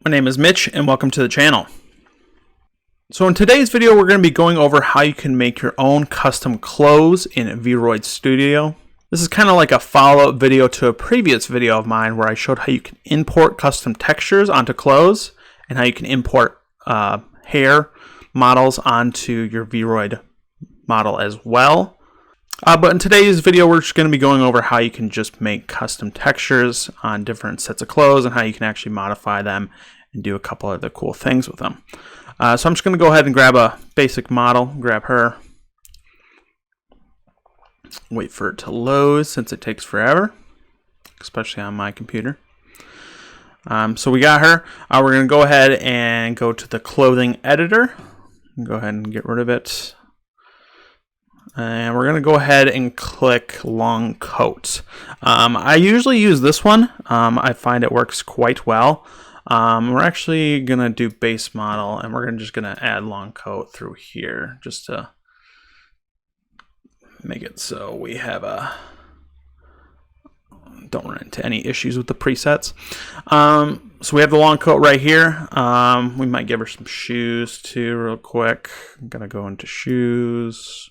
My name is Mitch and welcome to the channel. So in today's video we're going to be going over how you can make your own custom clothes in Vroid Studio. This is kind of like a follow-up video to a previous video of mine where I showed how you can import custom textures onto clothes and how you can import hair models onto your Vroid model as well. But in today's video, we're just going to be going over how you can just make custom textures on different sets of clothes and how you can actually modify them and do a couple other cool things with them. So I'm just going to go ahead and grab a basic model, grab her, wait for it to load since it takes forever, especially on my computer. So we got her. We're going to go ahead and go to the clothing editor. Go ahead and get rid of it. And we're going to go ahead and click long coat. I usually use this one. I find it works quite well. We're actually going to do base model and we're just going to add long coat through here just to make it so we have don't run into any issues with the presets. So we have the long coat right here. We might give her some shoes too real quick. I'm going to go into shoes.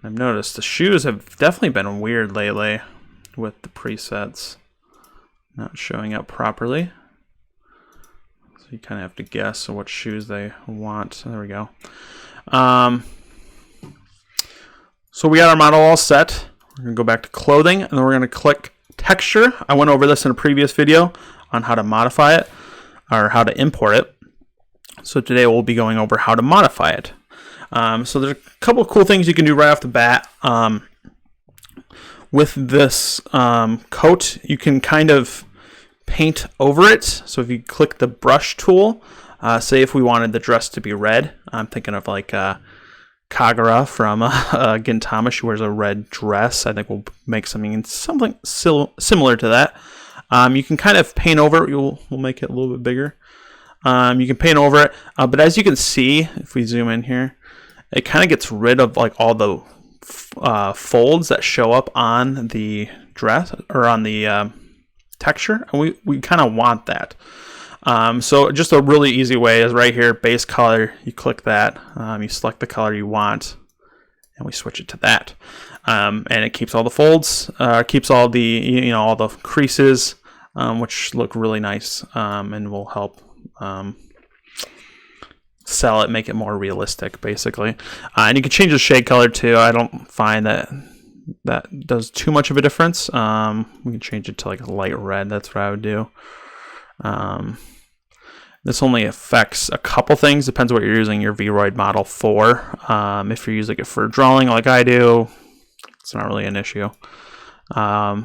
I've noticed the shoes have definitely been weird lately with the presets not showing up properly. So you kind of have to guess what shoes they want. There we go. So we got our model all set. We're going to go back to clothing and then we're going to click texture. I went over this in a previous video on how to modify it or how to import it. So today we'll be going over how to modify it. So there's a couple of cool things you can do right off the bat. With this coat, you can kind of paint over it. So if you click the brush tool, say if we wanted the dress to be red, I'm thinking of like Kagura from Gintama. She wears a red dress. I think we'll make something similar to that. You can kind of paint over it. We'll make it a little bit bigger. You can paint over it, but as you can see, if we zoom in here, it kind of gets rid of like all the folds that show up on the dress or on the texture, and we kind of want that. So just a really easy way is right here, base color. You click that, you select the color you want, and we switch it to that, and it keeps all the folds, keeps all the all the creases, which look really nice, and will help sell it, make it more realistic, basically. And you can change the shade color too. I don't find that does too much of a difference. We can change it to like a light red. That's what I would do. This only affects a couple things. Depends what you're using your Vroid model for. If you're using it for drawing like I do, it's not really an issue. But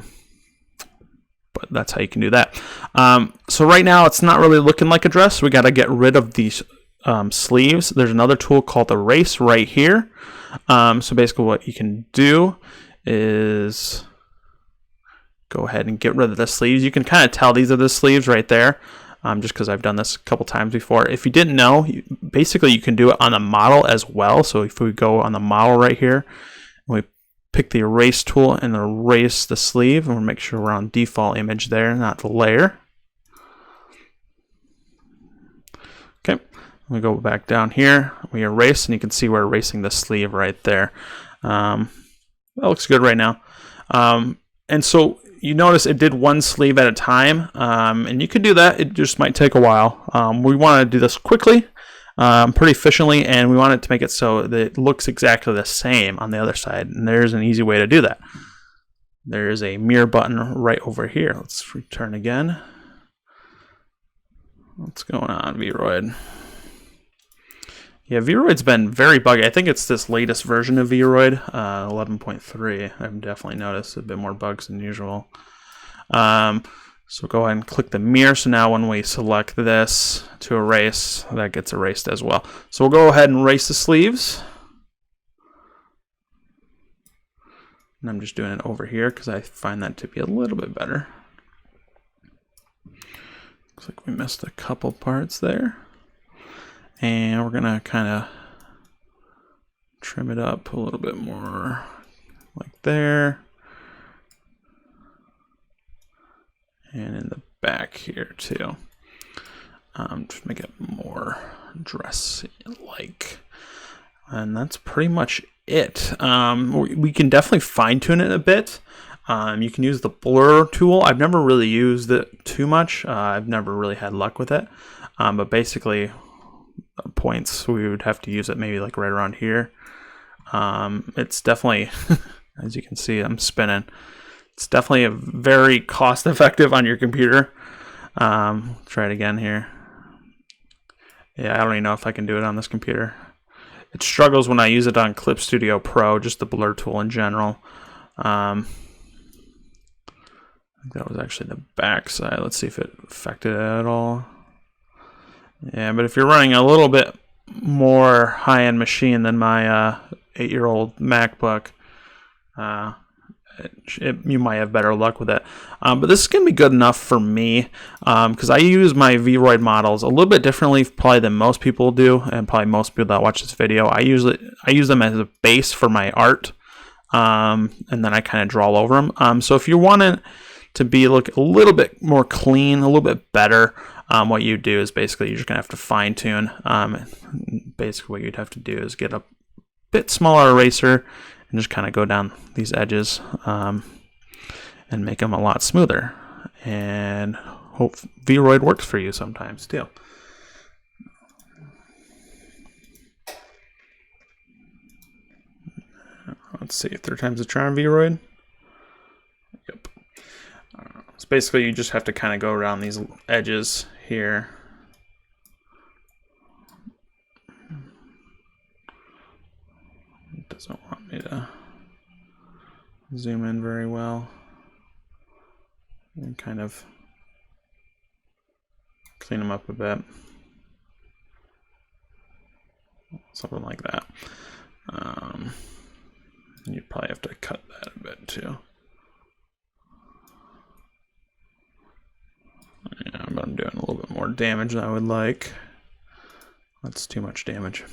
that's how you can do that. So right now it's not really looking like a dress. We got to get rid of these sleeves. There's another tool called erase right here. So basically what you can do is go ahead and get rid of the sleeves. You can kind of tell these are the sleeves right there, just because I've done this a couple times before. If you didn't know, basically you can do it on the model as well. So if we go on the model right here, and we pick the erase tool and erase the sleeve, and we'll make sure we're on default image there, not the layer. Okay, we go back down here, we erase, and you can see we're erasing the sleeve right there. That looks good right now. And so you notice it did one sleeve at a time, and you could do that. It just might take a while. We want to do this quickly, pretty efficiently, and we want it to make it so that it looks exactly the same on the other side. And there's an easy way to do that. There's a mirror button right over here. Let's return again. What's going on, Vroid? Yeah, Vroid's been very buggy. I think it's this latest version of Vroid, 11.3. I've definitely noticed a bit more bugs than usual. So go ahead and click the mirror. So now when we select this to erase, that gets erased as well. So we'll go ahead and erase the sleeves. And I'm just doing it over here because I find that to be a little bit better. Looks like we missed a couple parts there. And we're going to kind of trim it up a little bit more like there. and in the back here too. Just make it more dress-like. And that's pretty much it. We can definitely fine-tune it a bit. You can use the blur tool. I've never really used it too much. I've never really had luck with it. But basically, points, we would have to use it maybe like right around here. It's definitely, as you can see, I'm spinning. It's definitely a very cost-effective on your computer. Try it again here. Yeah, I don't even know if I can do it on this computer. It struggles when I use it on Clip Studio Pro, just the blur tool in general. I think that was actually the back side. Let's see if it affected it at all. Yeah, but if you're running a little bit more high-end machine than my 8-year-old MacBook, you might have better luck with it. But this is going to be good enough for me because I use my Vroid models a little bit differently probably than most people do, and probably most people that watch this video. I use them as a base for my art, and then I kind of draw over them. So if you want it to look a little bit more clean, a little bit better, what you do is basically you're just going to have to fine tune. Basically what you'd have to do is get a bit smaller eraser and just kind of go down these edges and make them a lot smoother. And hope Vroid works for you sometimes too. Let's see, 3 times the charm Vroid. Yep. So basically you just have to kind of go around these edges here. It doesn't want me to zoom in very well. And kind of clean them up a bit. Something like that. You probably have to cut that a bit too. Yeah, but I'm doing a little bit more damage than I would like. That's too much damage.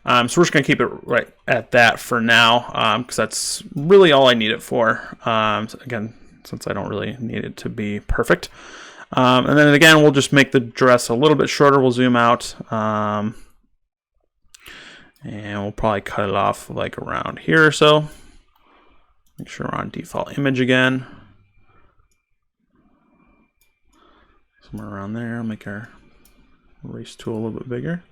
So we're just going to keep it right at that for now, because that's really all I need it for. Again, since I don't really need it to be perfect. And then again, we'll just make the dress a little bit shorter. We'll zoom out. And we'll probably cut it off like around here or so. Make sure we're on default image again. Somewhere around there. I'll make our erase tool a little bit bigger.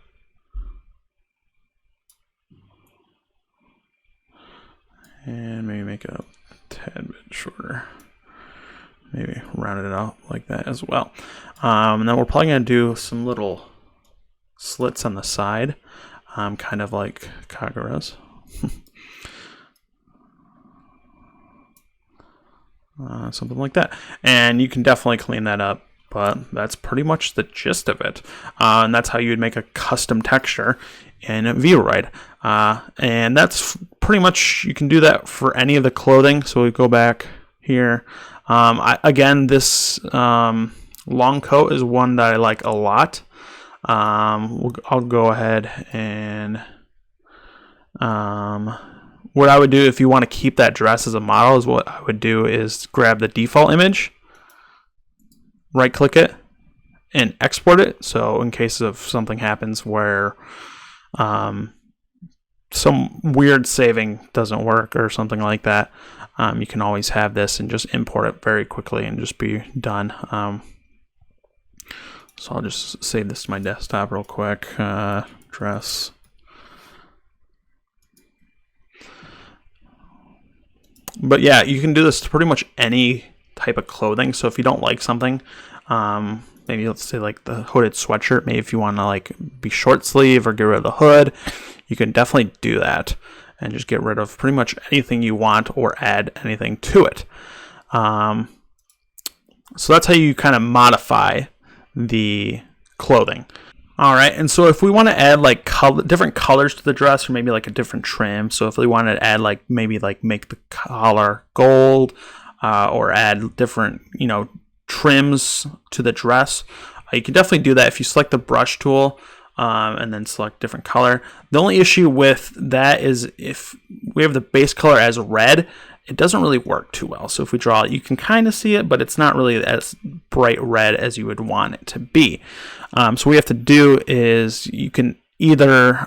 And maybe make it a tad bit shorter. Maybe round it out like that as well. And then we're probably going to do some little slits on the side, kind of like Kagura's. Something like that. And you can definitely clean that up, but that's pretty much the gist of it. And that's how you would make a custom texture in Vroid. And that's pretty much, you can do that for any of the clothing. So we go back here. Again, this long coat is one that I like a lot. I'll go ahead and what I would do if you want to keep that dress as a model is what I would do is grab the default image, right click it, and export it. So in case of something happens where some weird saving doesn't work or something like that, you can always have this and just import it very quickly and just be done. So I'll just save this to my desktop real quick. Dress. But yeah, you can do this to pretty much any type of clothing. So if you don't like something, maybe let's say like the hooded sweatshirt, maybe if you want to like be short sleeve or get rid of the hood, you can definitely do that and just get rid of pretty much anything you want or add anything to it. So that's how you kind of modify the clothing. All right, and so if we want to add like different colors to the dress, or maybe like a different trim, so if we wanted to add like maybe like make the collar gold, or add different trims to the dress, you can definitely do that if you select the brush tool and then select different color. The only issue with that is if we have the base color as red, it doesn't really work too well. So if we draw it, you can kind of see it, but it's not really as bright red as you would want it to be. So what we have to do is you can either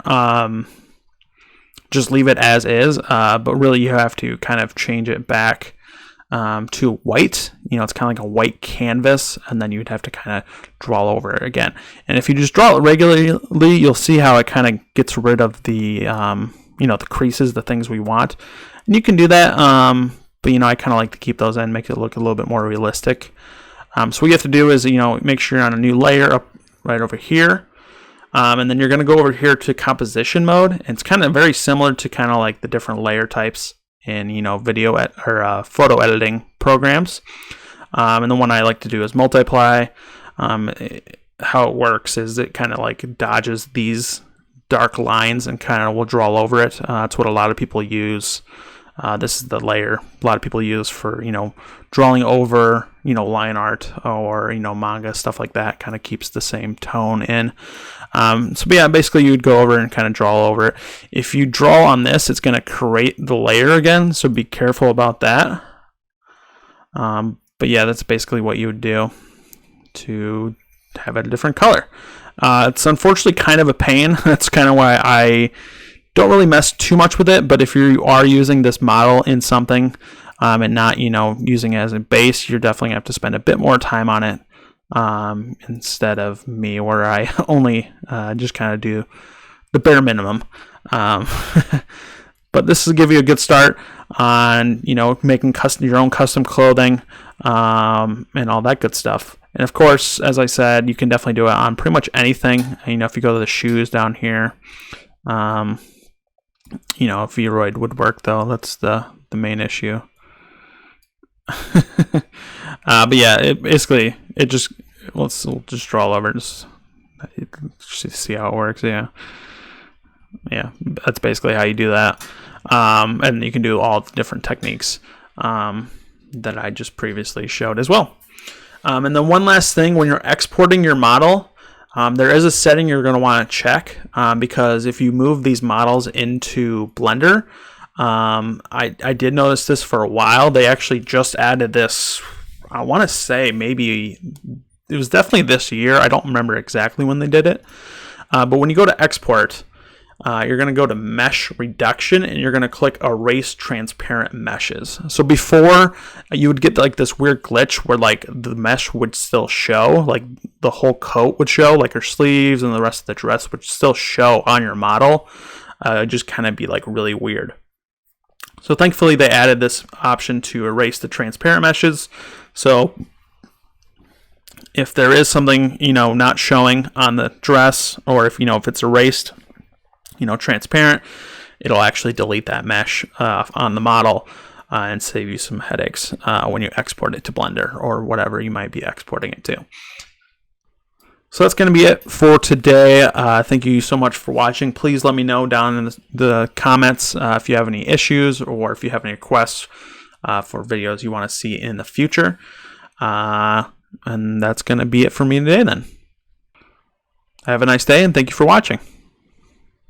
just leave it as is, but really you have to kind of change it back to white. It's kind of like a white canvas, and then you'd have to kind of draw over it again. And if you just draw it regularly, you'll see how it kind of gets rid of the the creases, the things we want. And you can do that, but I kind of like to keep those in, make it look a little bit more realistic. So what you have to do is make sure you're on a new layer up right over here, and then you're going to go over here to composition mode. And it's kind of very similar to kind of like the different layer types in video or photo editing programs. And the one I like to do is multiply. How it works is it kind of like dodges these dark lines and kind of will draw over it. That's what a lot of people use. This is the layer a lot of people use for drawing over line art or manga, stuff like that. Kind of keeps the same tone in. So yeah, basically you'd go over and kind of draw over it. If you draw on this, it's going to create the layer again, so be careful about that. But yeah, that's basically what you would do to have a different color. It's unfortunately kind of a pain. That's kind of why I don't really mess too much with it. But if you are using this model in something and not using it as a base, you're definitely going to have to spend a bit more time on it instead of me, where I only just kind of do the bare minimum. But this will give you a good start on making your own custom clothing and all that good stuff. And of course, as I said, you can definitely do it on pretty much anything. If you go to the shoes down here, Vroid would work, though. That's the main issue. But yeah, we'll just draw all over. Just see how it works. Yeah, that's basically how you do that. And you can do all the different techniques that I just previously showed as well. And then one last thing, when you're exporting your model, there is a setting you're going to want to check, because if you move these models into Blender, I did notice this for a while. They actually just added this, I want to say maybe it was definitely this year. I don't remember exactly when they did it. But when you go to export, you're going to go to mesh reduction, and you're going to click erase transparent meshes. So before, you would get like this weird glitch where like the mesh would still show, like the whole coat would show, like your sleeves and the rest of the dress would still show on your model. It'd just kind of be like really weird. So thankfully they added this option to erase the transparent meshes. So if there is something not showing on the dress, or if if it's erased, transparent, it'll actually delete that mesh on the model and save you some headaches when you export it to Blender or whatever you might be exporting it to. So that's going to be it for today. Thank you so much for watching. Please let me know down in the comments if you have any issues, or if you have any requests for videos you want to see in the future. And that's going to be it for me today then. Have a nice day, and thank you for watching.